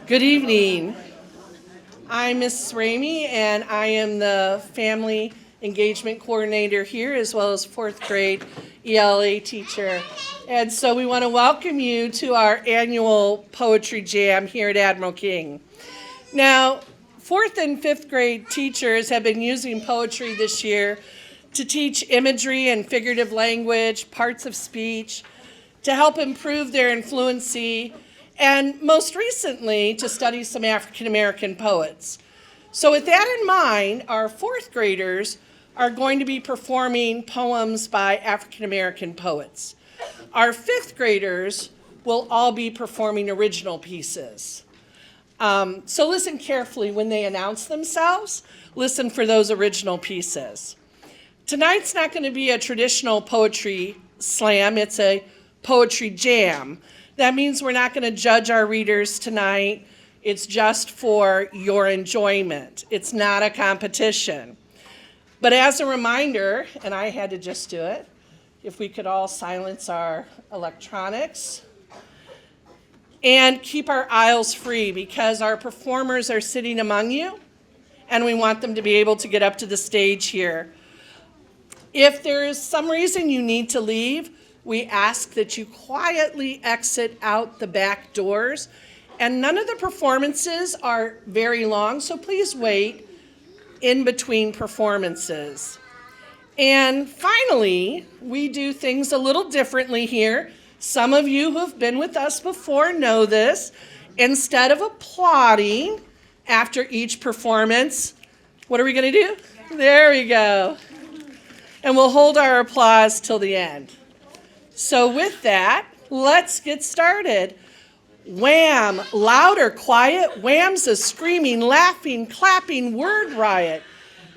Good evening. I'm Mrs. Ramey, and I am the Family Engagement Coordinator here, as well as fourth grade ELA teacher. And so we want to welcome you to our annual Poetry Jam here at Admiral King. Now, fourth and fifth grade teachers have been using poetry this year to teach imagery and figurative language, parts of speech, to help improve their fluency, and most recently, to study some African American poets. So with that in mind, our fourth graders are going to be performing poems by African American poets. Our fifth graders will all be performing original pieces. So listen carefully when they announce themselves. Listen for those original pieces. Tonight's not going to be a traditional poetry slam. It's a poetry jam. That means we're not going to judge our readers tonight. It's just for your enjoyment. It's not a competition. But as a reminder, and I had to just do it, if we could all silence our electronics and keep our aisles free, because our performers are sitting among you and we want them to be able to get up to the stage here. If there is some reason you need to leave, we ask that you quietly exit out the back doors. And none of the performances are very long, so please wait in between performances. And finally, we do things a little differently here. Some of you who have been with us before know this. Instead of applauding after each performance, what are we going to do? There we go. And we'll hold our applause till the end. So with that, let's get started. Wham! Loud or quiet, wham's a screaming, laughing, clapping word riot.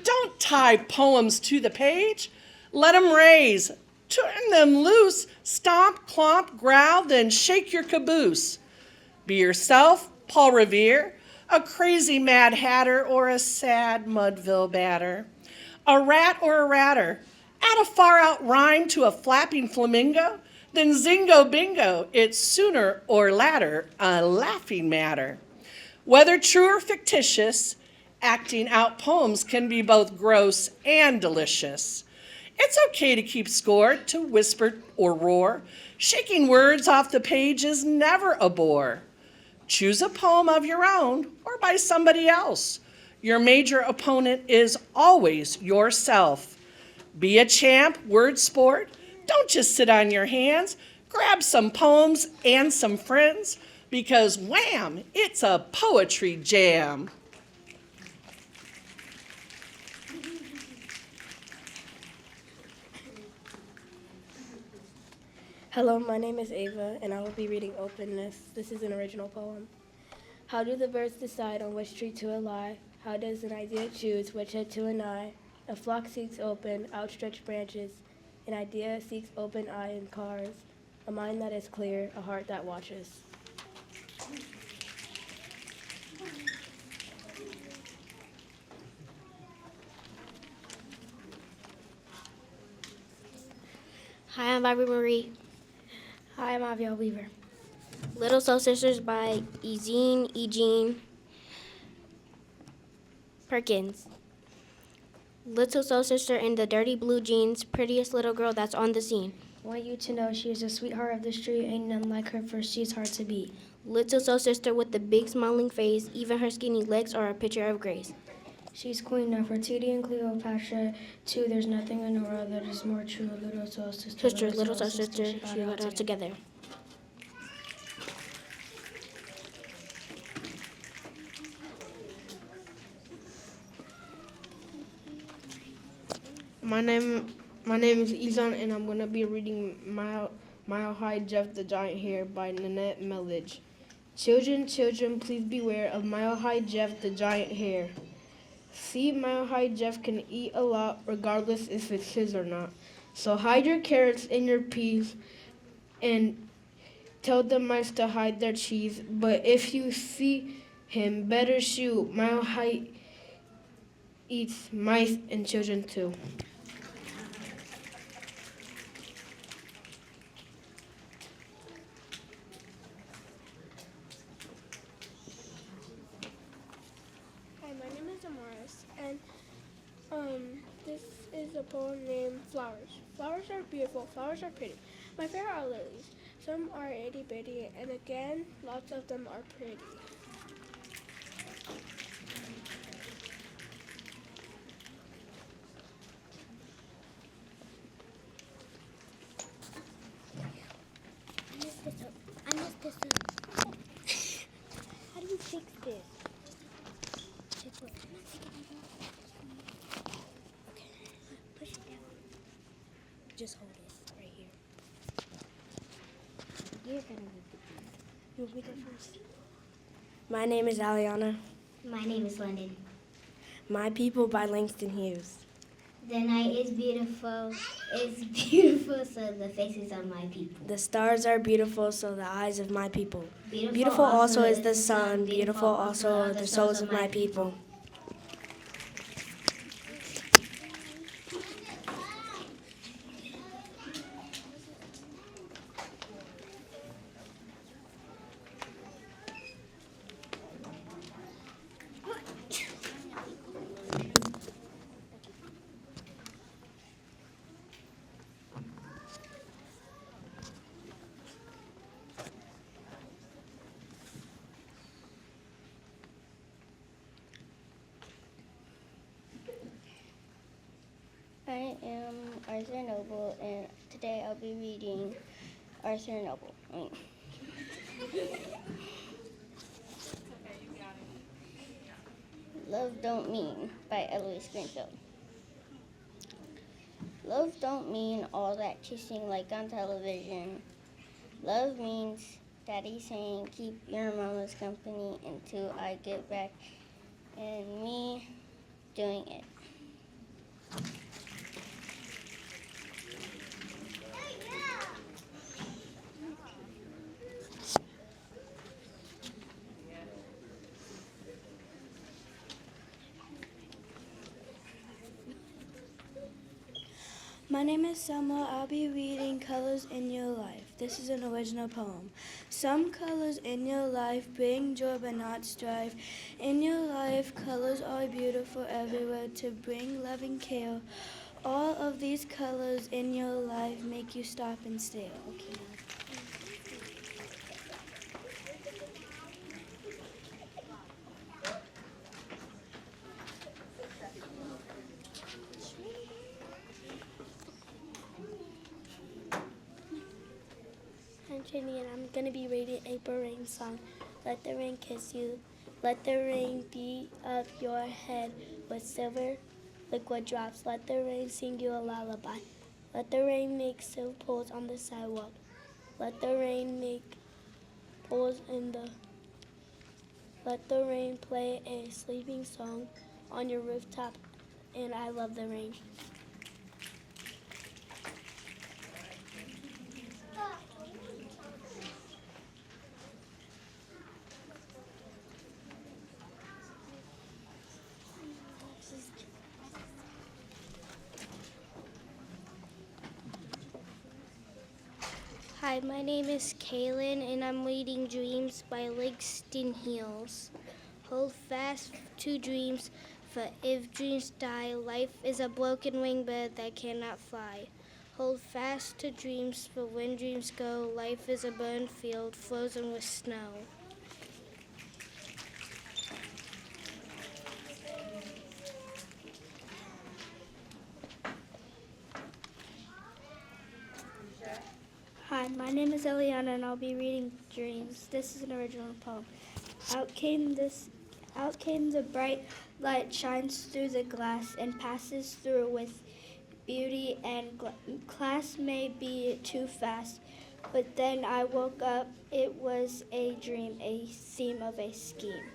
Don't tie poems to the page. Let them raise. Turn them loose. Stomp, clomp, growl, then shake your caboose. Be yourself, Paul Revere, a crazy Mad Hatter or a sad Mudville batter. A rat or a ratter. Add a far-out rhyme to a flapping flamingo, then zingo bingo, it's sooner or latter a laughing matter. Whether true or fictitious, acting out poems can be both gross and delicious. It's okay to keep score, to whisper or roar. Shaking words off the page is never a bore. Choose a poem of your own or by somebody else. Your major opponent is always yourself. Be a champ, word sport. Don't just sit on your hands. Grab some poems and some friends, because wham, it's a poetry jam. Hello, my name is Ava, and I will be reading Openness. This is an original poem. How do the birds decide on which tree to alight? How does an idea choose which head to an eye? A flock seeks open, outstretched branches. An idea seeks open eye and cars. A mind that is clear, a heart that watches. Hi, I'm Barbara Marie. Hi, I'm Aviel Weaver. Little Soul Sisters by Eugene Perkins. Little Soul Sister in the dirty blue jeans, prettiest little girl that's on the scene. Want you to know she is the sweetheart of the street, ain't none like her, for she's hard to beat. Little Soul Sister with the big smiling face, even her skinny legs are a picture of grace. She's queen Nefertiti and Cleopatra, too. There's nothing in the world that is more true. Little Soul Sister, Little Soul Sister, she got it all together. My name is Izan, and I'm gonna be reading Mile High Jeff the Giant Hare by Nanette Mellage. Children, please beware of Mile High Jeff the Giant Hare. See, Mile High Jeff can eat a lot, regardless if it's his or not. So hide your carrots and your peas, and tell the mice to hide their cheese. But if you see him, better shoot. Mile High eats mice and children too. This is a poem named Flowers. Flowers are beautiful, flowers are pretty. My favorite are lilies. Some are itty bitty, and again, lots of them are pretty. I messed this up. How do you fix this? Push it down. Just hold it right here. You're gonna read the piece. You want me to go first? My name is Aliana. My name is London. My People by Langston Hughes. The night is beautiful, so the faces of my people. The stars are beautiful, so the eyes of my people. Beautiful also is the sun, beautiful also are the souls of my people. I am Arthur Noble, and today I'll be reading Arthur Noble. Love Don't Mean by Eloise Greenfield. Love don't mean all that kissing like on television. Love means Daddy saying, keep your mama's company until I get back, and me doing it. My name is Selma. I'll be reading Colors in Your Life. This is an original poem. Some colors in your life bring joy but not strife. In your life, colors are beautiful everywhere to bring loving care. All of these colors in your life make you stop and stare. Okay. I'm Jenny, and I'm going to be reading April Rain song. Let the rain kiss you. Let the rain beat up your head with silver liquid drops. Let the rain sing you a lullaby. Let the rain make silver pools on the sidewalk. Let the rain make pools in the... Let the rain play a sleeping song on your rooftop, and I love the rain. Hi, my name is Kaylin, and I'm reading Dreams by Langston Hughes. Hold fast to dreams, for if dreams die, life is a broken wing bird that cannot fly. Hold fast to dreams, for when dreams go, life is a burned field frozen with snow. Hi, my name is Eliana, and I'll be reading Dreams. This is an original poem. Out came the bright light, shines through the glass and passes through with beauty and class may be too fast. But then I woke up, it was a dream, a theme of a scheme.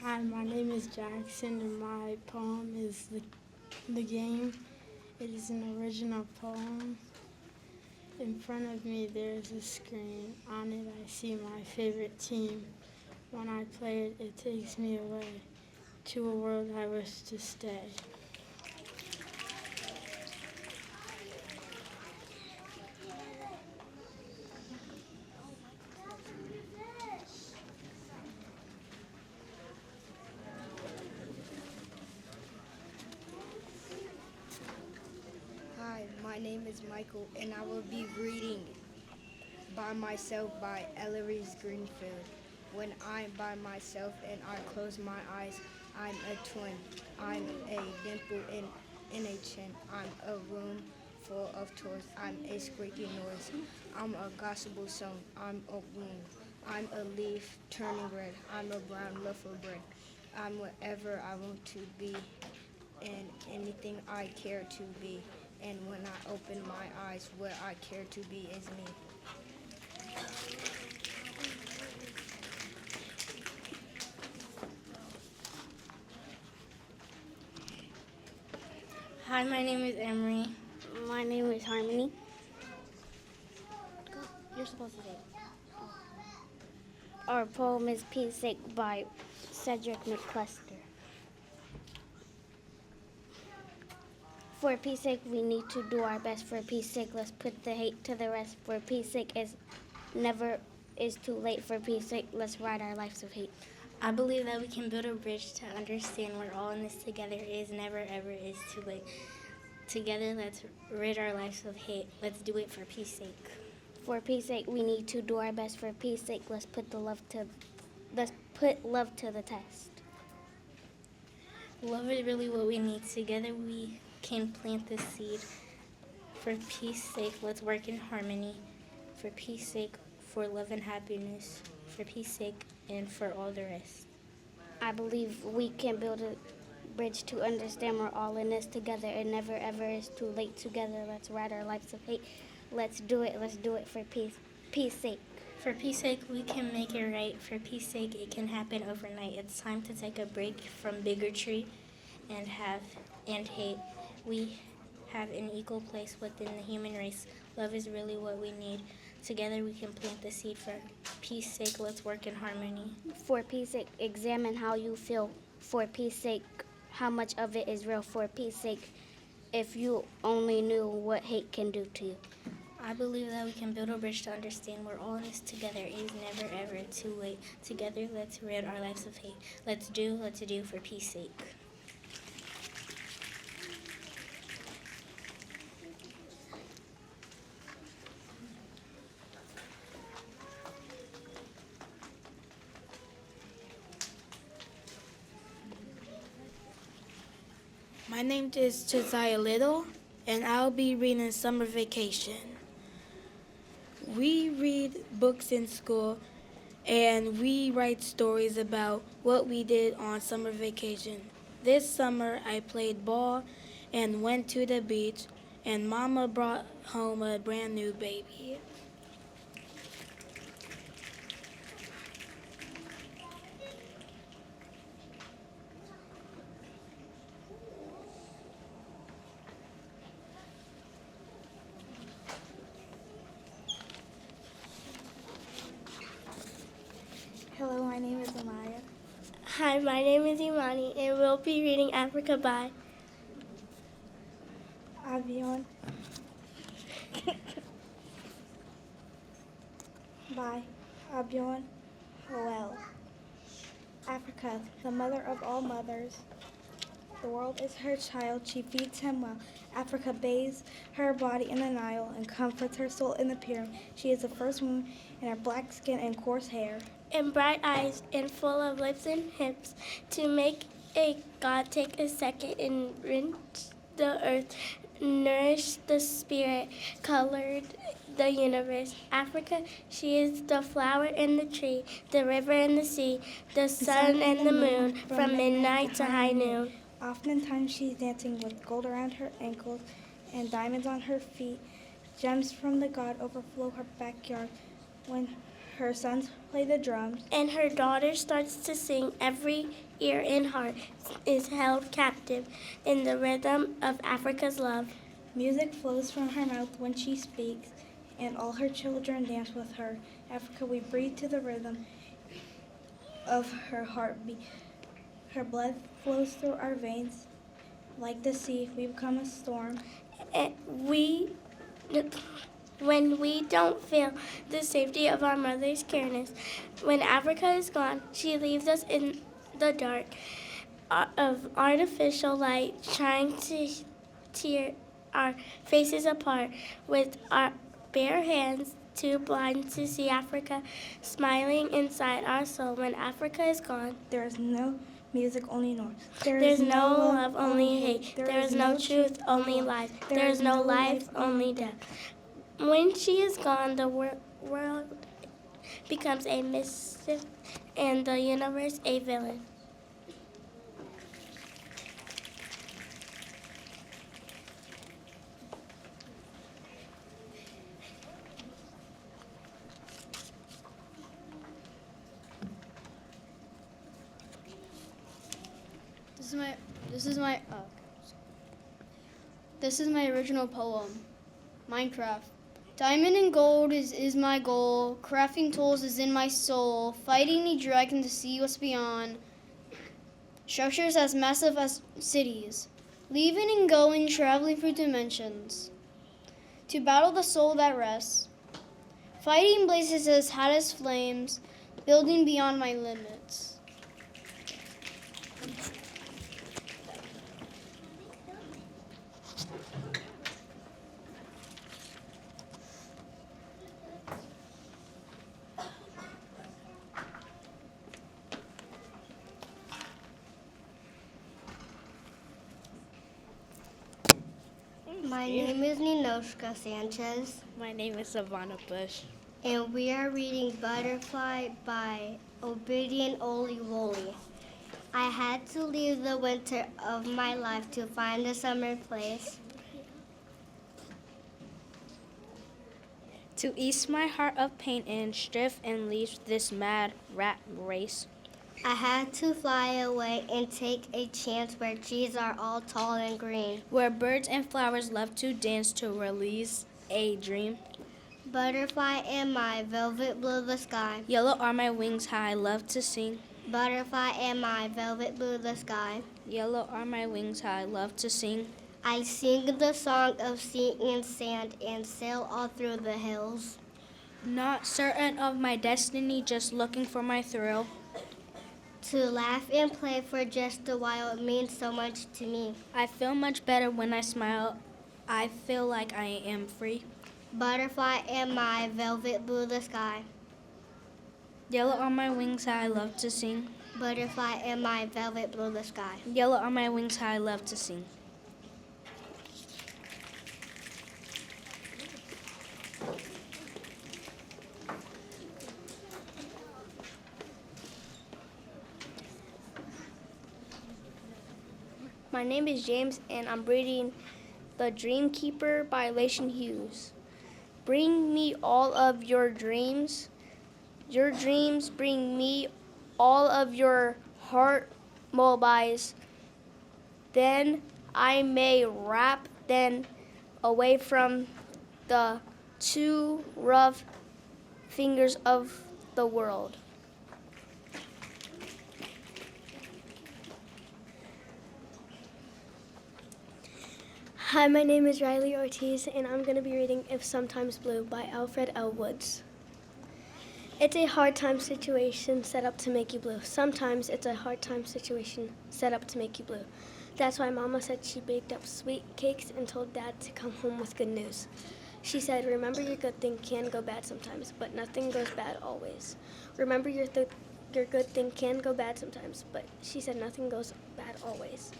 Hi, my name is Jackson, and my poem is The Game. It is an original poem. In front of me, there is a screen. On it, I see my favorite team. When I play it, it takes me away to a world I wish to stay. Hi, my name is Michael, and I will be reading By Myself by Ellery's Greenfield. When I'm by myself and I close my eyes, I'm a twin. I'm a dimple in a chin. I'm a room full of toys. I'm a squeaky noise. I'm a gospel song. I'm a wound. I'm a leaf turning red. I'm a brown loaf of bread. I'm whatever I want to be and anything I care to be. And when I open my eyes, what I care to be is me. Hi, my name is Emery. My name is Harmony. You're supposed to say it. Our poem is Peace Sake by Cedric McCluster. For peace sake, we need to do our best. For peace sake, let's put the hate to the rest. For peace sake, is never is too late. For peace sake, let's ride our lives of hate. I believe that we can build a bridge to understand we're all in this together. It is never ever is too late. Together, let's rid our lives of hate. Let's do it for peace sake. For peace sake, we need to do our best. For peace sake, let's put love to the test. Love is really what we need. Together, we can plant the seed. For peace sake, let's work in harmony. For peace sake, for love and happiness. For peace sake, and for all the rest. I believe we can build a bridge to understand we're all in this together. It never ever is too late. Together, let's ride our lives of hate. Let's do it for peace sake. For peace sake, we can make it right. For peace sake, it can happen overnight. It's time to take a break from bigotry and hate. We have an equal place within the human race. Love is really what we need. Together we can plant the seed. For peace sake, let's work in harmony. For peace sake, examine how you feel. For peace sake, how much of it is real. For peace sake, if you only knew what hate can do to you. I believe that we can build a bridge to understand we're all in this together. It is never ever too late. Together, let's rid our lives of hate. Let's do for peace sake. My name is Josiah Little, and I'll be reading Summer Vacation. We read books in school, and we write stories about what we did on summer vacation. This summer, I played ball and went to the beach, and Mama brought home a brand new baby. Hello, my name is Amaya. Hi, my name is Imani, and we'll be reading Africa by Avion. By Abion Howell. Africa, the mother of all mothers. The world is her child, she feeds him well. Africa bathes her body in the Nile and comforts her soul in the pyramid. She is the first woman in her black skin and coarse hair. and bright eyes and full of lips and hips, to make a God take a second and rinse the earth, nourish the spirit, colored the universe. Africa, she is the flower and the tree, the river and the sea, the sun and the moon, from midnight to high noon. Oftentimes she's dancing with gold around her ankles and diamonds on her feet. Gems from the god overflow her backyard when her sons play the drums. And her daughter starts to sing. Every ear and heart is held captive in the rhythm of Africa's love. Music flows from her mouth when she speaks, and all her children dance with her. Africa, we breathe to the rhythm of her heartbeat. Her blood flows through our veins. Like the sea, we become a storm. And when we don't feel the safety of our mother's careness, when Africa is gone, she leaves us in the dark of artificial light, trying to tear our faces apart with our bare hands, too blind to see Africa smiling inside our soul. When Africa is gone, There is no music, only noise. there's no love, only hate. There is no truth, only lies. There is no life, only death. When she is gone, the world becomes a mischief and the universe a villain. This is my original poem. Minecraft. Diamond and gold is my goal. Crafting tools is in my soul. Fighting a dragon to see what's beyond. Structures as massive as cities. Leaving and going, traveling through dimensions. To battle the soul that rests. Fighting blazes as hot as flames. Building beyond my limits. My name is Ninoshka Sanchez, My name is Savannah Bush. and we are reading Butterfly by Obedient Oli Woli. I had to leave the winter of my life to find a summer place. To ease my heart of pain and strive and leave this mad rat race. I had to fly away and take a chance where trees are all tall and green. Where birds and flowers love to dance to release a dream. Butterfly in my velvet blue the sky. Yellow are my wings, how I love to sing. Butterfly in my velvet blue the sky. Yellow are my wings, how I love to sing. I sing the song of sea and sand and sail all through the hills. Not certain of my destiny, just looking for my thrill. To laugh and play for just a while, it means so much to me. I feel much better when I smile. I feel like I am free. Butterfly in my velvet blue the sky. Yellow are my wings, how I love to sing. Butterfly in my velvet blue the sky. Yellow are my wings, how I love to sing. My name is James, and I'm reading The Dream Keeper by Lation Hughes. Bring me all of your dreams. Your dreams bring me all of your heart mobilize. Then I may wrap them away from the too rough fingers of the world. Hi, my name is Riley Ortiz, and I'm going to be reading If Sometimes Blue by Alfred L. Woods. It's a hard time situation set up to make you blue. Sometimes it's a hard time situation set up to make you blue. That's why Mama said she baked up sweet cakes and told Dad to come home with good news. She said, remember your good thing can go bad sometimes, but nothing goes bad always. Remember your good thing can go bad sometimes, but she said nothing goes bad always.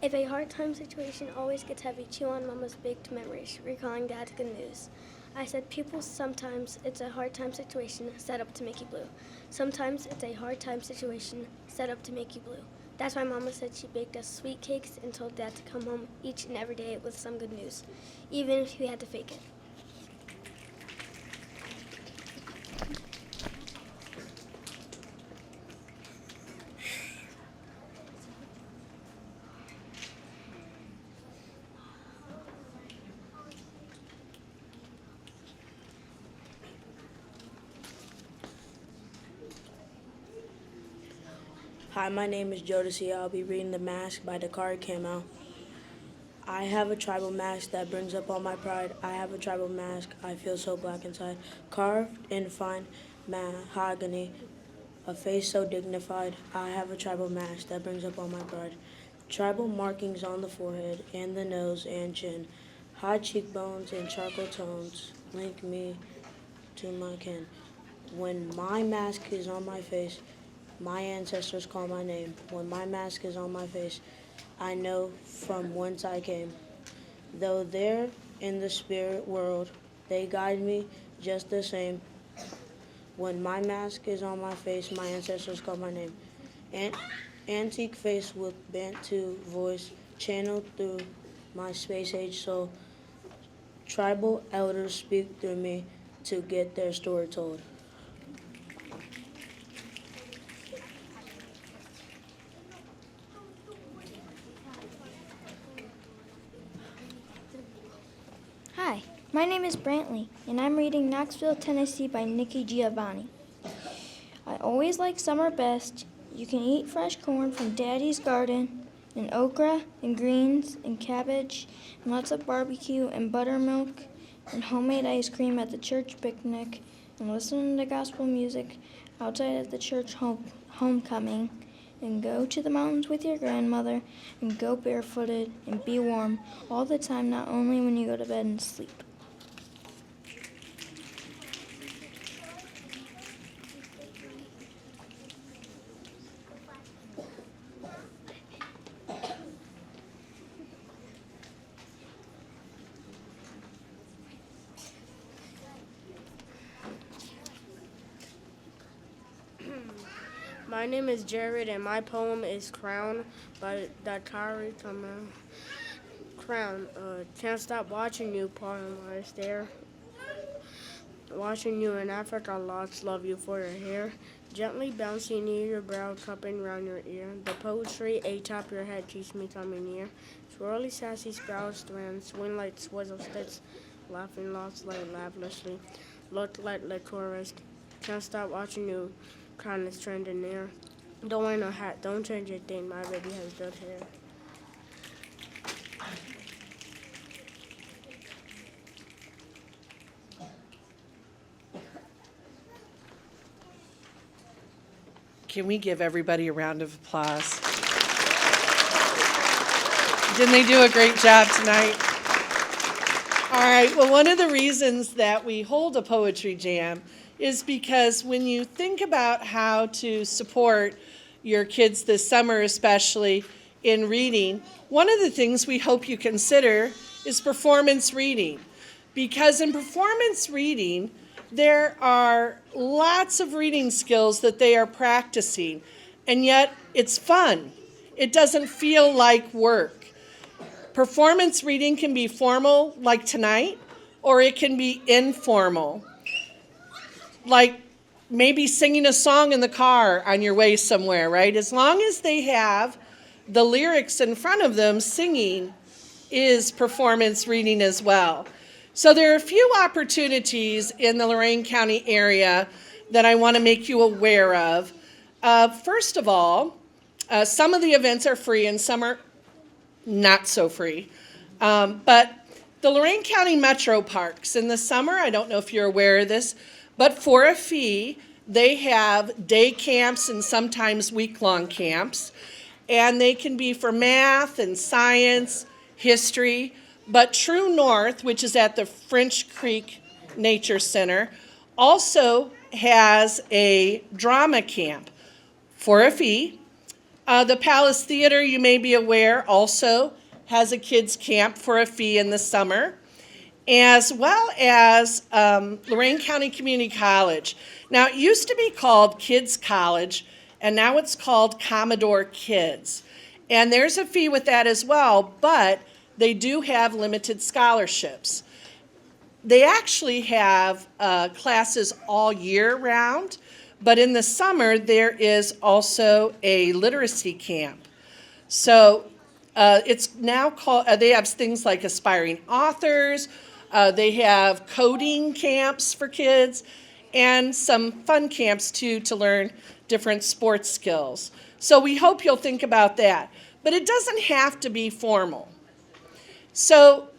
If a hard time situation always gets heavy, chew on Mama's baked memories, recalling Dad's good news. I said, people, sometimes it's a hard time situation set up to make you blue. Sometimes it's a hard time situation set up to make you blue. That's why Mama said she baked us sweet cakes and told Dad to come home each and every day with some good news, even if we had to fake it. Hi, my name is Jodeci. I'll be reading The Mask by Dakari Camo. I have a tribal mask that brings up all my pride. I have a tribal mask, I feel so black inside. Carved in fine mahogany, a face so dignified. I have a tribal mask that brings up all my pride. Tribal markings on the forehead and the nose and chin. High cheekbones and charcoal tones link me to my kin. When my mask is on my face, my ancestors call my name. When my mask is on my face, I know from whence I came. Though they're in the spirit world, they guide me just the same. When my mask is on my face, my ancestors call my name. Antique face with Bantu voice, channeled through my space age soul. Tribal elders speak through me to get their story told. Hi, my name is Brantley, and I'm reading Knoxville, Tennessee by Nikki Giovanni. I always like summer best. You can eat fresh corn from Daddy's garden, and okra, and greens, and cabbage, and lots of barbecue, and buttermilk, and homemade ice cream at the church picnic, and listen to gospel music outside at the church homecoming, and go to the mountains with your grandmother, and go barefooted, and be warm all the time, not only when you go to bed and sleep. My name is Jared, and my poem is Crown by Dakari Camo. Crown. Can't stop watching you, poem I stare. Watching you in Africa, lots love you for your hair. Gently bouncing near your brow, cupping round your ear. The poetry atop your head keeps me coming near. Swirly sassy sprouts, strands, swing like swizzle sticks. Laughing lots like lavishly. Look like licorice. Can't stop watching you. Crown is trending near. Don't wear no hat, don't change your thing. My baby has good hair. Can we give everybody a round of applause? Didn't they do a great job tonight? All right, well, one of the reasons that we hold a poetry jam is because when you think about how to support your kids this summer, especially in reading, one of the things we hope you consider is performance reading. Because in performance reading, there are lots of reading skills that they are practicing, and yet it's fun. It doesn't feel like work. Performance reading can be formal, like tonight, or it can be informal, like maybe singing a song in the car on your way somewhere, right? As long as they have the lyrics in front of them, singing is performance reading as well. So there are a few opportunities in the Lorain County area that I want to make you aware of. First of all, some of the events are free and some are not so free. But the Lorain County Metro Parks in the summer, I don't know if you're aware of this, but for a fee, they have day camps and sometimes week-long camps. And they can be for math and science, history. But True North, which is at the French Creek Nature Center, also has a drama camp for a fee. The Palace Theater, you may be aware, also has a kids camp for a fee in the summer, as well as Lorain County Community College. Now, it used to be called Kids College, and now it's called Commodore Kids. And there's a fee with that as well, but they do have limited scholarships. They actually have classes all year round, but in the summer there is also a literacy camp. So it's now called, they have things like aspiring authors, they have coding camps for kids, and some fun camps too to learn different sports skills. So we hope you'll think about that. But it doesn't have to be formal. So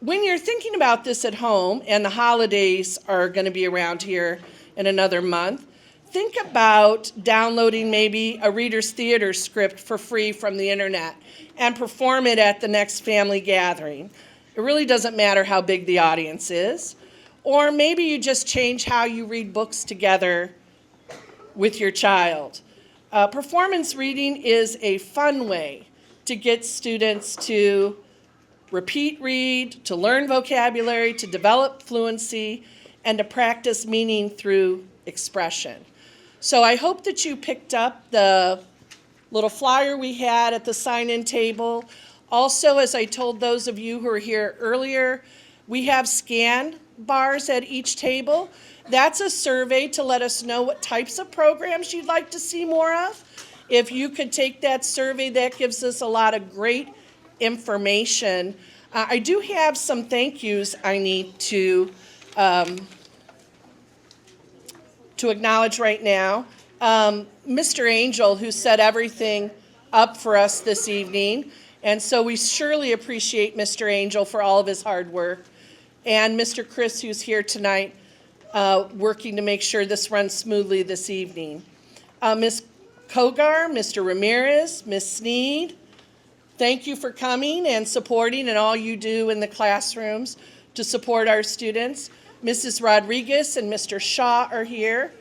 when you're thinking about this at home, and the holidays are going to be around here in another month, think about downloading maybe a Reader's Theater script for free from the internet and perform it at the next family gathering. It really doesn't matter how big the audience is. Or maybe you just change how you read books together with your child. Performance reading is a fun way to get students to repeat read, to learn vocabulary, to develop fluency, and to practice meaning through expression. So I hope that you picked up the little flyer we had at the sign-in table. Also, as I told those of you who were here earlier, we have scan bars at each table. That's a survey to let us know what types of programs you'd like to see more of. If you could take that survey, that gives us a lot of great information. I do have some thank yous I need to acknowledge right now. Mr. Angel, who set everything up for us this evening, and so we surely appreciate Mr. Angel for all of his hard work, and Mr. Chris, who's here tonight, working to make sure this runs smoothly this evening. Ms. Kogar, Mr. Ramirez, Ms. Sneed, thank you for coming and supporting and all you do in the classrooms to support our students. Mrs. Rodriguez and Mr. Shaw are here.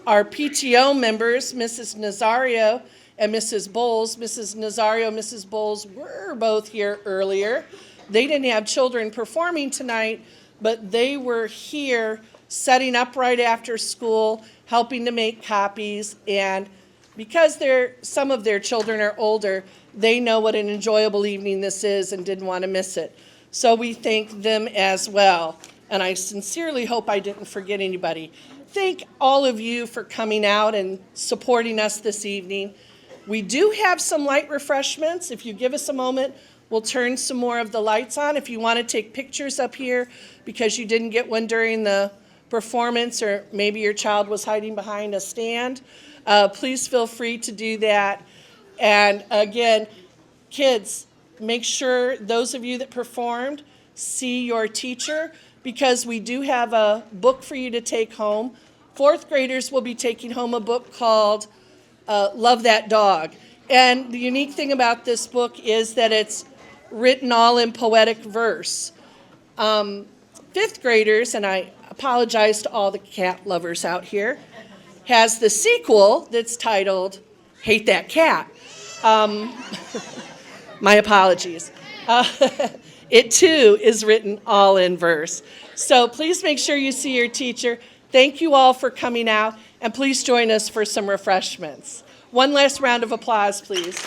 Our PTO members, Mrs. Nazario and Mrs. Bowles. Mrs. Nazario, Mrs. Bowles were both here earlier. They didn't have children performing tonight, but they were here setting up right after school, helping to make copies, and because some of their children are older, they know what an enjoyable evening this is and didn't want to miss it. So we thank them as well. And I sincerely hope I didn't forget anybody. Thank all of you for coming out and supporting us this evening. We do have some light refreshments. If you give us a moment, we'll turn some more of the lights on. If you want to take pictures up here because you didn't get one during the performance, or maybe your child was hiding behind a stand, please feel free to do that. And again, kids, make sure those of you that performed see your teacher, because we do have a book for you to take home. Fourth graders will be taking home a book called Love That Dog. And the unique thing about this book is that it's written all in poetic verse. Fifth graders, and I apologize to all the cat lovers out here, has the sequel that's titled Hate That Cat. My apologies. It too is written all in verse. So please make sure you see your teacher. Thank you all for coming out, and please join us for some refreshments. One last round of applause, please.